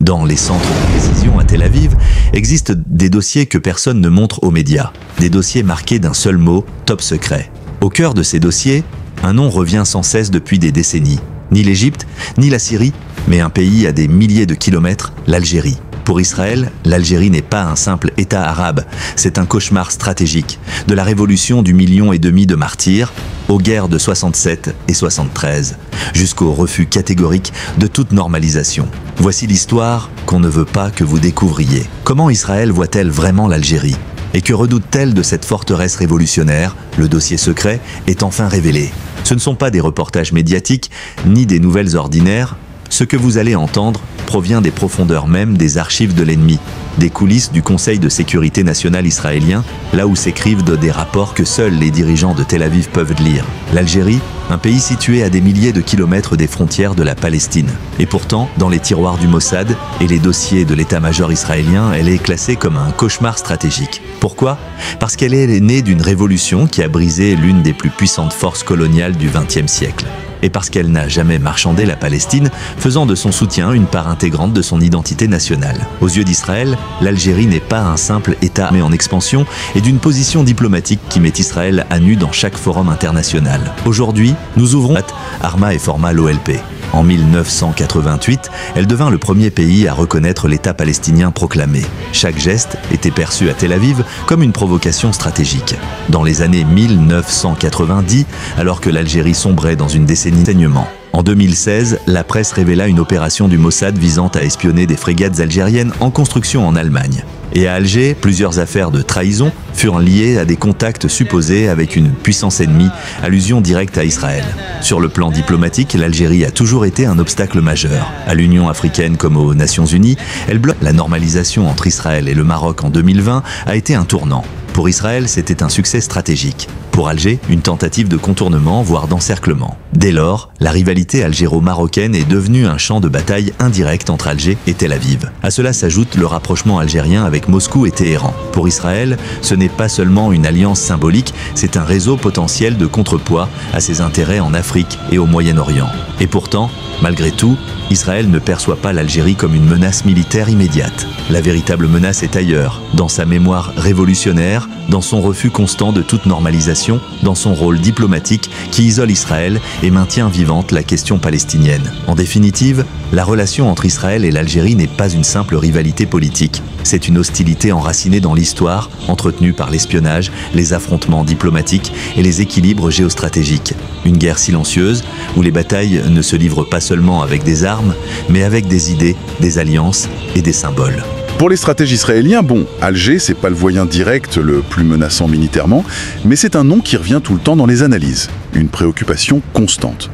Dans les centres de décision à Tel Aviv, existent des dossiers que personne ne montre aux médias. Des dossiers marqués d'un seul mot, top secret. Au cœur de ces dossiers, un nom revient sans cesse depuis des décennies. Ni l'Égypte, ni la Syrie, mais un pays à des milliers de kilomètres, l'Algérie. Pour Israël, l'Algérie n'est pas un simple État arabe, c'est un cauchemar stratégique, de la révolution du 1,5 million de martyrs, aux guerres de 67 et 73, jusqu'au refus catégorique de toute normalisation. Voici l'histoire qu'on ne veut pas que vous découvriez. Comment Israël voit-elle vraiment l'Algérie? Et que redoute-t-elle de cette forteresse révolutionnaire? Le dossier secret est enfin révélé. Ce ne sont pas des reportages médiatiques, ni des nouvelles ordinaires. Ce que vous allez entendre provient des profondeurs même des archives de l'ennemi, des coulisses du Conseil de sécurité nationale israélien, là où s'écrivent des rapports que seuls les dirigeants de Tel Aviv peuvent lire. L'Algérie, un pays situé à des milliers de kilomètres des frontières de la Palestine. Et pourtant, dans les tiroirs du Mossad et les dossiers de l'état-major israélien, elle est classée comme un cauchemar stratégique. Pourquoi? Parce qu'elle est née d'une révolution qui a brisé l'une des plus puissantes forces coloniales du XXe siècle. Et parce qu'elle n'a jamais marchandé la Palestine, faisant de son soutien une part intégrante de son identité nationale. Aux yeux d'Israël, l'Algérie n'est pas un simple État mais en expansion et d'une position diplomatique qui met Israël à nu dans chaque forum international. Aujourd'hui, nous ouvrons Arma et forma l'OLP. En 1988, elle devint le premier pays à reconnaître l'État palestinien proclamé. Chaque geste était perçu à Tel Aviv comme une provocation stratégique. Dans les années 1990, alors que l'Algérie sombrait dans une décennie de saignement. En 2016, la presse révéla une opération du Mossad visant à espionner des frégates algériennes en construction en Allemagne. Et à Alger, plusieurs affaires de trahison furent liées à des contacts supposés avec une puissance ennemie, allusion directe à Israël. Sur le plan diplomatique, l'Algérie a toujours été un obstacle majeur. À l'Union africaine comme aux Nations Unies, elle bloque la normalisation entre Israël et le Maroc en 2020 a été un tournant. Pour Israël, c'était un succès stratégique. Pour Alger, une tentative de contournement, voire d'encerclement. Dès lors, la rivalité algéro-marocaine est devenue un champ de bataille indirect entre Alger et Tel Aviv. À cela s'ajoute le rapprochement algérien avec Moscou et Téhéran. Pour Israël, ce n'est pas seulement une alliance symbolique, c'est un réseau potentiel de contrepoids à ses intérêts en Afrique et au Moyen-Orient. Et pourtant, malgré tout, Israël ne perçoit pas l'Algérie comme une menace militaire immédiate. La véritable menace est ailleurs, dans sa mémoire révolutionnaire, dans son refus constant de toute normalisation, dans son rôle diplomatique qui isole Israël et maintient vivante la question palestinienne. En définitive, la relation entre Israël et l'Algérie n'est pas une simple rivalité politique. C'est une hostilité enracinée dans l'histoire, entretenue par l'espionnage, les affrontements diplomatiques et les équilibres géostratégiques. Une guerre silencieuse où les batailles ne se livrent pas seulement avec des armes, mais avec des idées, des alliances et des symboles. Pour les stratèges israéliens, Alger, c'est pas le voisin direct le plus menaçant militairement, mais c'est un nom qui revient tout le temps dans les analyses. Une préoccupation constante.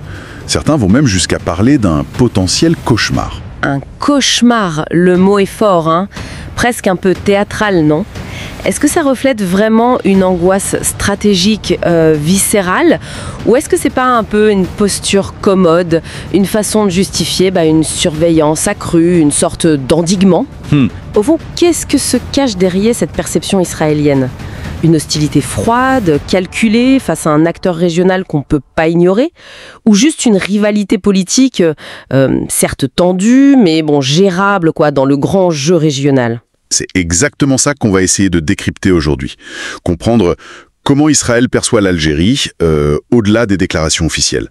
Certains vont même jusqu'à parler d'un potentiel cauchemar. Un cauchemar, le mot est fort, hein? Presque un peu théâtral, non? Est-ce que ça reflète vraiment une angoisse stratégique viscérale ou est-ce que c'est pas un peu une posture commode, une façon de justifier une surveillance accrue, une sorte d'endiguement? Au fond, qu'est-ce que se cache derrière cette perception israélienne? Une hostilité froide, calculée face à un acteur régional qu'on ne peut pas ignorer? Ou juste une rivalité politique, certes tendue, mais gérable dans le grand jeu régional? C'est exactement ça qu'on va essayer de décrypter aujourd'hui. Comprendre comment Israël perçoit l'Algérie au-delà des déclarations officielles.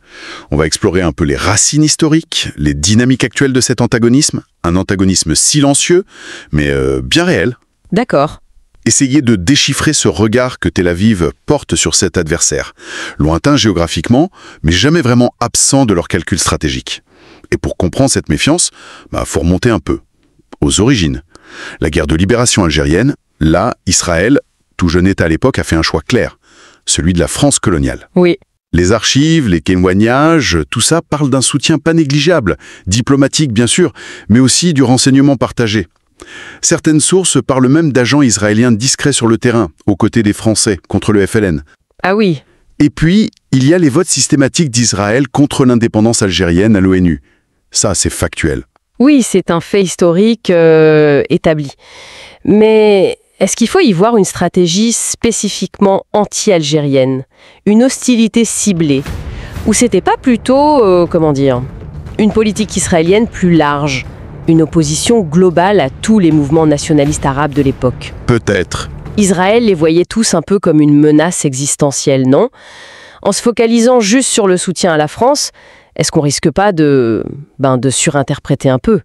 On va explorer un peu les racines historiques, les dynamiques actuelles de cet antagonisme, un antagonisme silencieux, mais bien réel. D'accord. Essayer de déchiffrer ce regard que Tel Aviv porte sur cet adversaire, lointain géographiquement, mais jamais vraiment absent de leurs calculs stratégiques. Et pour comprendre cette méfiance, faut remonter un peu, aux origines. La guerre de libération algérienne, là, Israël, tout jeune État à l'époque, a fait un choix clair, celui de la France coloniale. Oui. Les archives, les témoignages, tout ça parle d'un soutien pas négligeable, diplomatique bien sûr, mais aussi du renseignement partagé. Certaines sources parlent même d'agents israéliens discrets sur le terrain, aux côtés des Français, contre le FLN. Ah oui. Et puis, il y a les votes systématiques d'Israël contre l'indépendance algérienne à l'ONU. Ça, c'est factuel. Oui, c'est un fait historique établi. Mais est-ce qu'il faut y voir une stratégie spécifiquement anti-algérienne? Une hostilité ciblée? Ou c'était pas plutôt, une politique israélienne plus large, une opposition globale à tous les mouvements nationalistes arabes de l'époque. Peut-être. Israël les voyait tous un peu comme une menace existentielle, non? En se focalisant juste sur le soutien à la France, est-ce qu'on risque pas de surinterpréter un peu,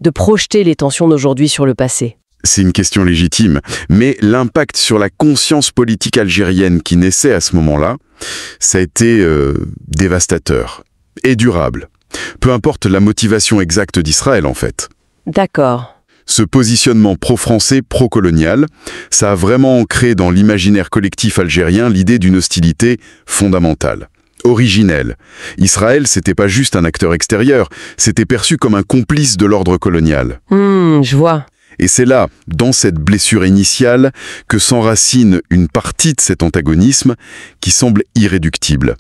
de projeter les tensions d'aujourd'hui sur le passé? C'est une question légitime, mais l'impact sur la conscience politique algérienne qui naissait à ce moment-là, ça a été dévastateur et durable. Peu importe la motivation exacte d'Israël, en fait. D'accord. Ce positionnement pro-français, pro-colonial, ça a vraiment ancré dans l'imaginaire collectif algérien l'idée d'une hostilité fondamentale, originelle. Israël, c'était pas juste un acteur extérieur, c'était perçu comme un complice de l'ordre colonial. Je vois. Et c'est là, dans cette blessure initiale, que s'enracine une partie de cet antagonisme qui semble irréductible.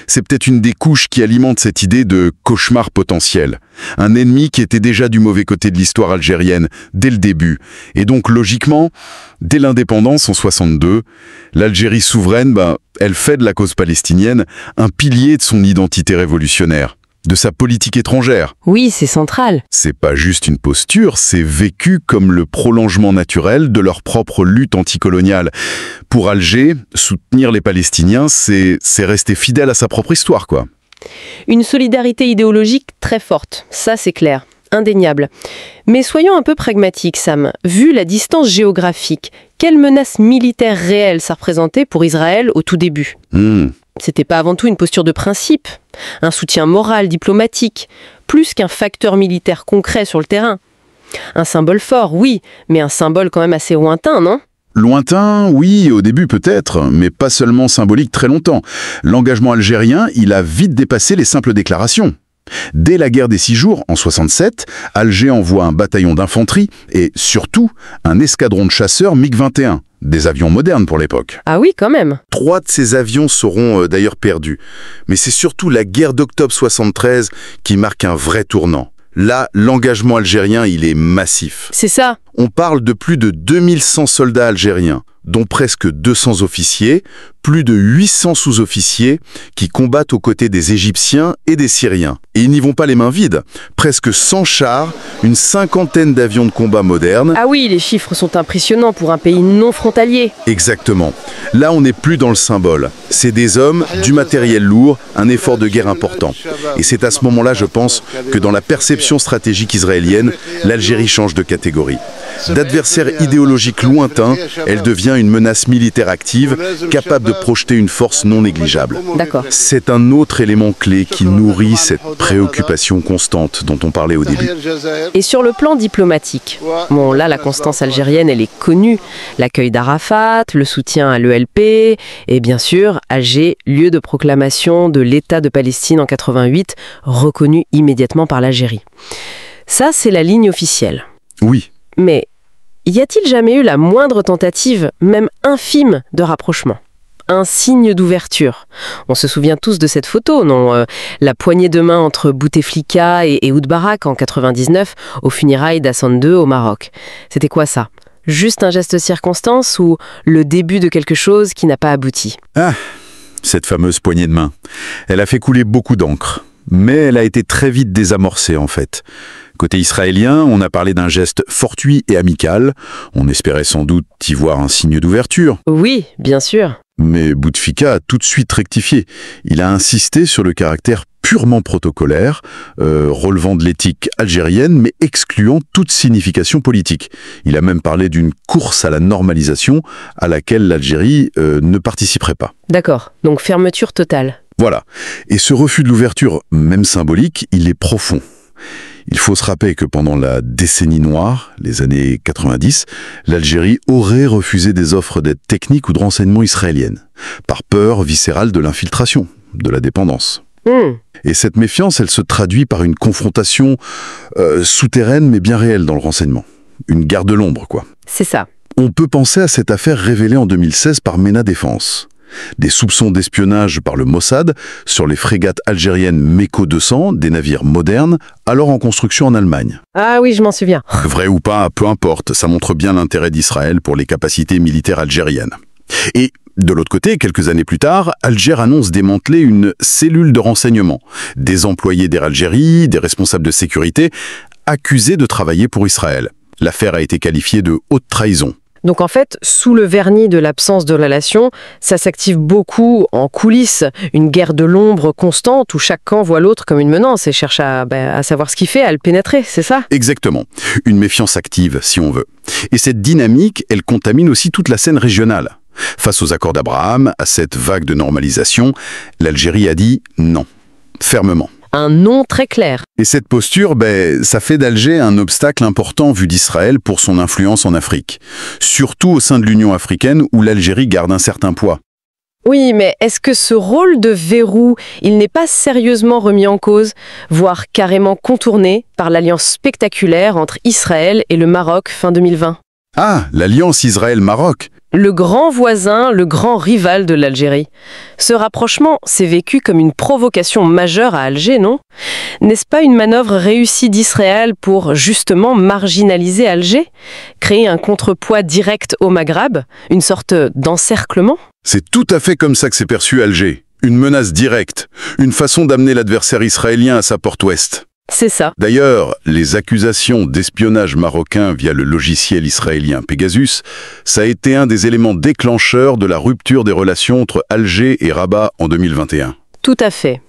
C'est peut-être une des couches qui alimente cette idée de cauchemar potentiel. Un ennemi qui était déjà du mauvais côté de l'histoire algérienne dès le début. Et donc, logiquement, dès l'indépendance en 62, l'Algérie souveraine, elle fait de la cause palestinienne un pilier de son identité révolutionnaire, de sa politique étrangère. Oui, c'est central. C'est pas juste une posture, c'est vécu comme le prolongement naturel de leur propre lutte anticoloniale. Pour Alger, soutenir les Palestiniens, c'est rester fidèle à sa propre histoire, quoi. Une solidarité idéologique très forte, ça c'est clair, indéniable. Mais soyons un peu pragmatiques, Sam. Vu la distance géographique, quelle menace militaire réelle ça représentait pour Israël au tout début ? C'était pas avant tout une posture de principe, un soutien moral, diplomatique, plus qu'un facteur militaire concret sur le terrain. Un symbole fort, oui, mais un symbole quand même assez lointain, non ? Lointain, oui, au début peut-être, mais pas seulement symbolique très longtemps. L'engagement algérien, il a vite dépassé les simples déclarations. Dès la guerre des 6 jours, en 67, Alger envoie un bataillon d'infanterie et, surtout, un escadron de chasseurs MiG-21, des avions modernes pour l'époque. Ah oui, quand même. 3 de ces avions seront d'ailleurs perdus. Mais c'est surtout la guerre d'octobre 73 qui marque un vrai tournant. Là, l'engagement algérien, il est massif. C'est ça. On parle de plus de 2100 soldats algériens, dont presque 200 officiers, plus de 800 sous-officiers qui combattent aux côtés des Égyptiens et des Syriens. Et ils n'y vont pas les mains vides. Presque 100 chars, une 50aine d'avions de combat modernes. Ah oui, les chiffres sont impressionnants pour un pays non frontalier. Exactement. Là, on n'est plus dans le symbole. C'est des hommes, du matériel lourd, un effort de guerre important. Et c'est à ce moment-là, je pense, que dans la perception stratégique israélienne, l'Algérie change de catégorie. D'adversaire idéologique lointain, elle devient une menace militaire active, capable de projeter une force non négligeable. D'accord. C'est un autre élément clé qui nourrit cette préoccupation constante dont on parlait au début. Et sur le plan diplomatique, bon là la constance algérienne elle est connue, l'accueil d'Arafat, le soutien à l'ELP et bien sûr Alger, lieu de proclamation de l'État de Palestine en 88, reconnu immédiatement par l'Algérie. Ça c'est la ligne officielle. Oui. Mais y a-t-il jamais eu la moindre tentative, même infime, de rapprochement ? Un signe d'ouverture. On se souvient tous de cette photo, non ? La poignée de main entre Bouteflika et Ehud Barak en 99 aux funérailles d'Hassan II au Maroc. C'était quoi ça ? Juste un geste de circonstance ou le début de quelque chose qui n'a pas abouti ? Ah, cette fameuse poignée de main. Elle a fait couler beaucoup d'encre. Mais elle a été très vite désamorcée en fait. Côté israélien, on a parlé d'un geste fortuit et amical. On espérait sans doute y voir un signe d'ouverture. Oui, bien sûr. Mais Bouteflika a tout de suite rectifié. Il a insisté sur le caractère purement protocolaire, relevant de l'éthique algérienne, mais excluant toute signification politique. Il a même parlé d'une course à la normalisation à laquelle l'Algérie ne participerait pas. D'accord, donc fermeture totale. Voilà. Et ce refus de l'ouverture, même symbolique, il est profond. Il faut se rappeler que pendant la décennie noire, les années 90, l'Algérie aurait refusé des offres d'aide technique ou de renseignement israéliennes, par peur viscérale de l'infiltration, de la dépendance. Et cette méfiance, elle se traduit par une confrontation souterraine mais bien réelle dans le renseignement. Une guerre de l'ombre, quoi. C'est ça. On peut penser à cette affaire révélée en 2016 par MENA Défense. Des soupçons d'espionnage par le Mossad sur les frégates algériennes Meko 200, des navires modernes, alors en construction en Allemagne. Ah oui, je m'en souviens. Vrai ou pas, peu importe, ça montre bien l'intérêt d'Israël pour les capacités militaires algériennes. Et de l'autre côté, quelques années plus tard, Alger annonce démanteler une cellule de renseignement. Des employés d'Air Algérie, des responsables de sécurité, accusé de travailler pour Israël. L'affaire a été qualifiée de haute trahison. Donc en fait, sous le vernis de l'absence de relation, ça s'active beaucoup en coulisses, une guerre de l'ombre constante où chaque camp voit l'autre comme une menace et cherche à savoir ce qu'il fait, à le pénétrer, c'est ça? Exactement. Une méfiance active, si on veut. Et cette dynamique, elle contamine aussi toute la scène régionale. Face aux accords d'Abraham, à cette vague de normalisation, l'Algérie a dit non, fermement. Un non très clair. Et cette posture, ça fait d'Alger un obstacle important vu d'Israël pour son influence en Afrique. Surtout au sein de l'Union africaine où l'Algérie garde un certain poids. Oui, mais est-ce que ce rôle de verrou, il n'est pas sérieusement remis en cause, voire carrément contourné par l'alliance spectaculaire entre Israël et le Maroc fin 2020? Ah, l'alliance Israël-Maroc. Le grand voisin, le grand rival de l'Algérie. Ce rapprochement s'est vécu comme une provocation majeure à Alger, non? N'est-ce pas une manœuvre réussie d'Israël pour justement marginaliser Alger? Créer un contrepoids direct au Maghreb? Une sorte d'encerclement? C'est tout à fait comme ça que c'est perçu Alger. Une menace directe. Une façon d'amener l'adversaire israélien à sa porte ouest. C'est ça. D'ailleurs, les accusations d'espionnage marocain via le logiciel israélien Pegasus, ça a été un des éléments déclencheurs de la rupture des relations entre Alger et Rabat en 2021. Tout à fait.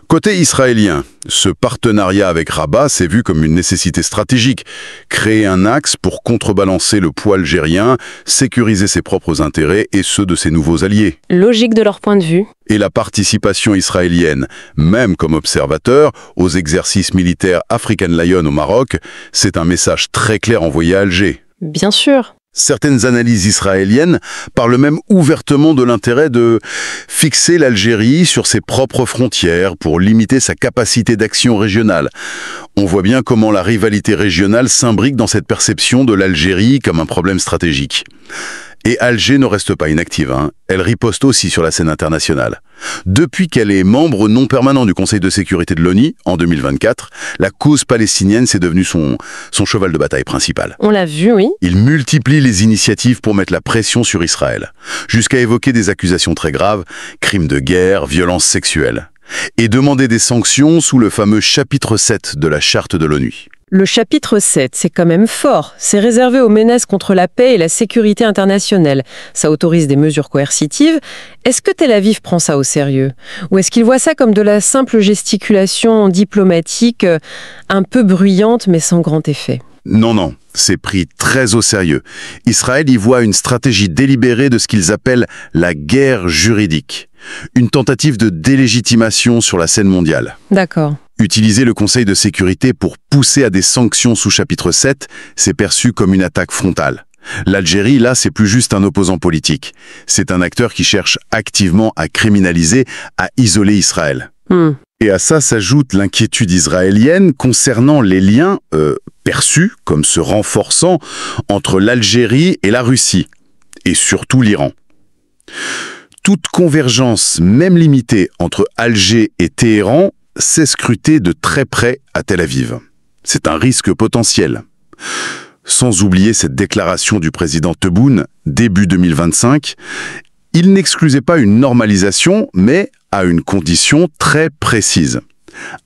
Côté israélien, ce partenariat avec Rabat s'est vu comme une nécessité stratégique. Créer un axe pour contrebalancer le poids algérien, sécuriser ses propres intérêts et ceux de ses nouveaux alliés. Logique de leur point de vue. Et la participation israélienne, même comme observateur, aux exercices militaires African Lion au Maroc, c'est un message très clair envoyé à Alger. Bien sûr. Certaines analyses israéliennes parlent même ouvertement de l'intérêt de fixer l'Algérie sur ses propres frontières pour limiter sa capacité d'action régionale. On voit bien comment la rivalité régionale s'imbrique dans cette perception de l'Algérie comme un problème stratégique. Et Alger ne reste pas inactive, Elle riposte aussi sur la scène internationale. Depuis qu'elle est membre non permanent du Conseil de sécurité de l'ONU, en 2024, la cause palestinienne c'est devenu son cheval de bataille principal. On l'a vu, oui. Il multiplie les initiatives pour mettre la pression sur Israël, jusqu'à évoquer des accusations très graves, crimes de guerre, violences sexuelles, et demander des sanctions sous le fameux chapitre 7 de la Charte de l'ONU. Le chapitre 7, c'est quand même fort. C'est réservé aux menaces contre la paix et la sécurité internationale. Ça autorise des mesures coercitives. Est-ce que Tel Aviv prend ça au sérieux? Ou est-ce qu'il voit ça comme de la simple gesticulation diplomatique un peu bruyante mais sans grand effet? Non, c'est pris très au sérieux. Israël y voit une stratégie délibérée de ce qu'ils appellent la guerre juridique. Une tentative de délégitimation sur la scène mondiale. D'accord. Utiliser le Conseil de sécurité pour pousser à des sanctions sous chapitre 7, c'est perçu comme une attaque frontale. L'Algérie, là, c'est plus juste un opposant politique. C'est un acteur qui cherche activement à criminaliser, à isoler Israël. Et à ça s'ajoute l'inquiétude israélienne concernant les liens perçus comme se renforçant entre l'Algérie et la Russie, et surtout l'Iran. Toute convergence, même limitée, entre Alger et Téhéran, c'est scruté de très près à Tel Aviv. C'est un risque potentiel. Sans oublier cette déclaration du président Tebboune, début 2025, il n'exclusait pas une normalisation, mais à une condition très précise.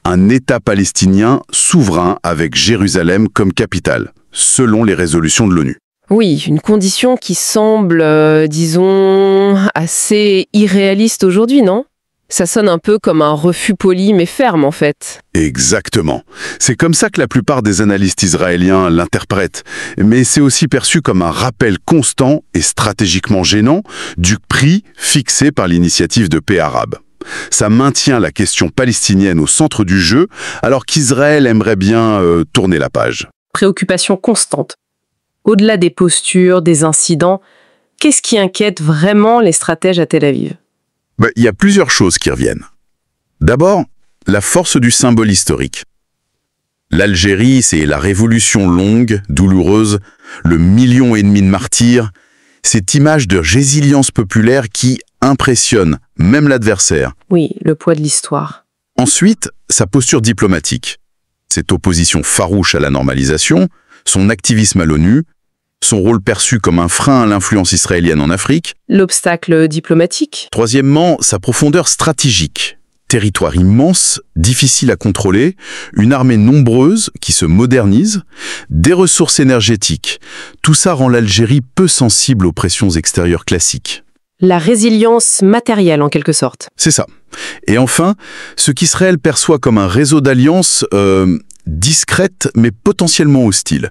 Un État palestinien souverain avec Jérusalem comme capitale, selon les résolutions de l'ONU. Oui, une condition qui semble, disons, assez irréaliste aujourd'hui, non ? Ça sonne un peu comme un refus poli mais ferme en fait. Exactement. C'est comme ça que la plupart des analystes israéliens l'interprètent. Mais c'est aussi perçu comme un rappel constant et stratégiquement gênant du prix fixé par l'initiative de paix arabe. Ça maintient la question palestinienne au centre du jeu, alors qu'Israël aimerait bien tourner la page. Préoccupation constante. Au-delà des postures, des incidents, qu'est-ce qui inquiète vraiment les stratèges à Tel Aviv ? Il y a plusieurs choses qui reviennent. D'abord, la force du symbole historique. L'Algérie, c'est la révolution longue, douloureuse, le 1,5 million de martyrs, cette image de résilience populaire qui impressionne même l'adversaire. Oui, le poids de l'histoire. Ensuite, sa posture diplomatique. Cette opposition farouche à la normalisation, son activisme à l'ONU, son rôle perçu comme un frein à l'influence israélienne en Afrique. L'obstacle diplomatique. Troisièmement, sa profondeur stratégique. territoire immense, difficile à contrôler, une armée nombreuse qui se modernise, des ressources énergétiques. Tout ça rend l'Algérie peu sensible aux pressions extérieures classiques. La résilience matérielle, en quelque sorte. C'est ça. Et enfin, ce qu'Israël perçoit comme un réseau d'alliances discrètes mais potentiellement hostiles.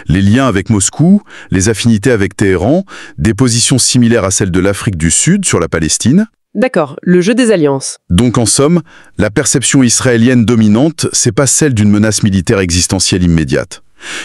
Les liens avec Moscou, les affinités avec Téhéran, des positions similaires à celles de l'Afrique du Sud sur la Palestine. D'accord, le jeu des alliances. Donc en somme, la perception israélienne dominante, c'est pas celle d'une menace militaire existentielle immédiate.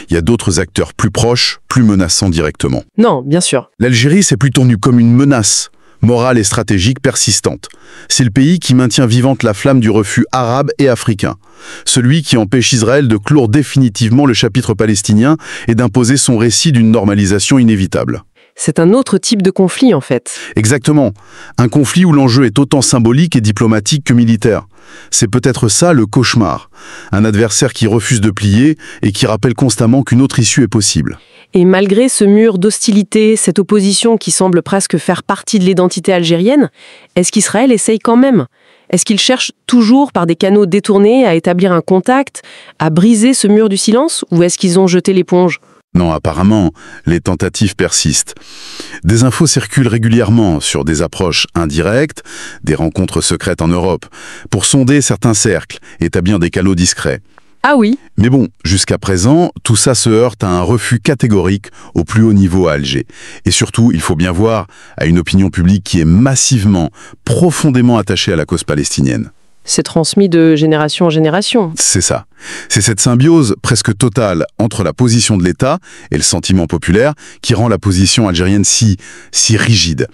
Il y a d'autres acteurs plus proches, plus menaçants directement. Non, bien sûr. L'Algérie s'est plutôt vue comme une menace morale et stratégique persistante. C'est le pays qui maintient vivante la flamme du refus arabe et africain. Celui qui empêche Israël de clore définitivement le chapitre palestinien et d'imposer son récit d'une normalisation inévitable. C'est un autre type de conflit, en fait. Exactement. Un conflit où l'enjeu est autant symbolique et diplomatique que militaire. C'est peut-être ça le cauchemar. Un adversaire qui refuse de plier et qui rappelle constamment qu'une autre issue est possible. Et malgré ce mur d'hostilité, cette opposition qui semble presque faire partie de l'identité algérienne, est-ce qu'Israël essaye quand même ? Est-ce qu'il cherche toujours par des canaux détournés à établir un contact, à briser ce mur du silence, ou est-ce qu'ils ont jeté l'éponge ? Non, apparemment, les tentatives persistent. Des infos circulent régulièrement sur des approches indirectes, des rencontres secrètes en Europe, pour sonder certains cercles, établir des canaux discrets. Ah oui ? Mais bon, jusqu'à présent, tout ça se heurte à un refus catégorique au plus haut niveau à Alger. Et surtout, il faut bien voir, à une opinion publique qui est massivement, profondément attachée à la cause palestinienne. C'est transmis de génération en génération. C'est ça. C'est cette symbiose presque totale entre la position de l'État et le sentiment populaire qui rend la position algérienne si rigide.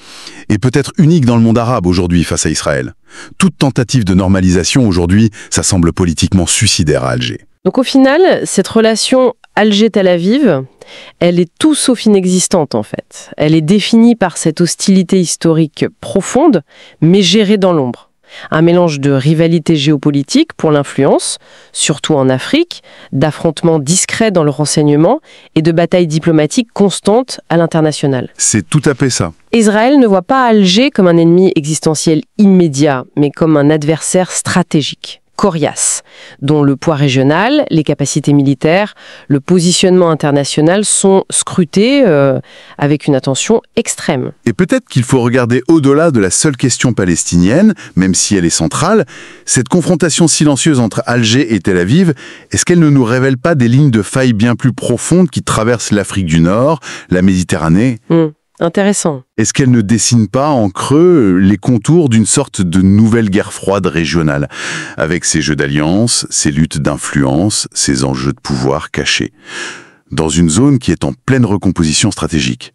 Et peut-être unique dans le monde arabe aujourd'hui face à Israël. Toute tentative de normalisation aujourd'hui, ça semble politiquement suicidaire à Alger. Donc au final, cette relation Alger-Tel Aviv, elle est tout sauf inexistante en fait. Elle est définie par cette hostilité historique profonde, mais gérée dans l'ombre. Un mélange de rivalité géopolitique pour l'influence, surtout en Afrique, d'affrontements discrets dans le renseignement et de batailles diplomatiques constantes à l'international. C'est tout à fait ça. Israël ne voit pas Alger comme un ennemi existentiel immédiat, mais comme un adversaire stratégique, coriace, dont le poids régional, les capacités militaires, le positionnement international sont scrutés avec une attention extrême. Et peut-être qu'il faut regarder au-delà de la seule question palestinienne, même si elle est centrale. Cette confrontation silencieuse entre Alger et Tel Aviv, est-ce qu'elle ne nous révèle pas des lignes de faille bien plus profondes qui traversent l'Afrique du Nord, la Méditerranée ? Intéressant. Est-ce qu'elle ne dessine pas en creux les contours d'une sorte de nouvelle guerre froide régionale, avec ses jeux d'alliance, ses luttes d'influence, ses enjeux de pouvoir cachés ? Dans une zone qui est en pleine recomposition stratégique.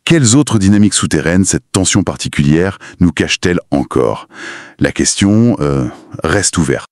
Quelles autres dynamiques souterraines cette tension particulière nous cache-t-elle encore ? La question reste ouverte.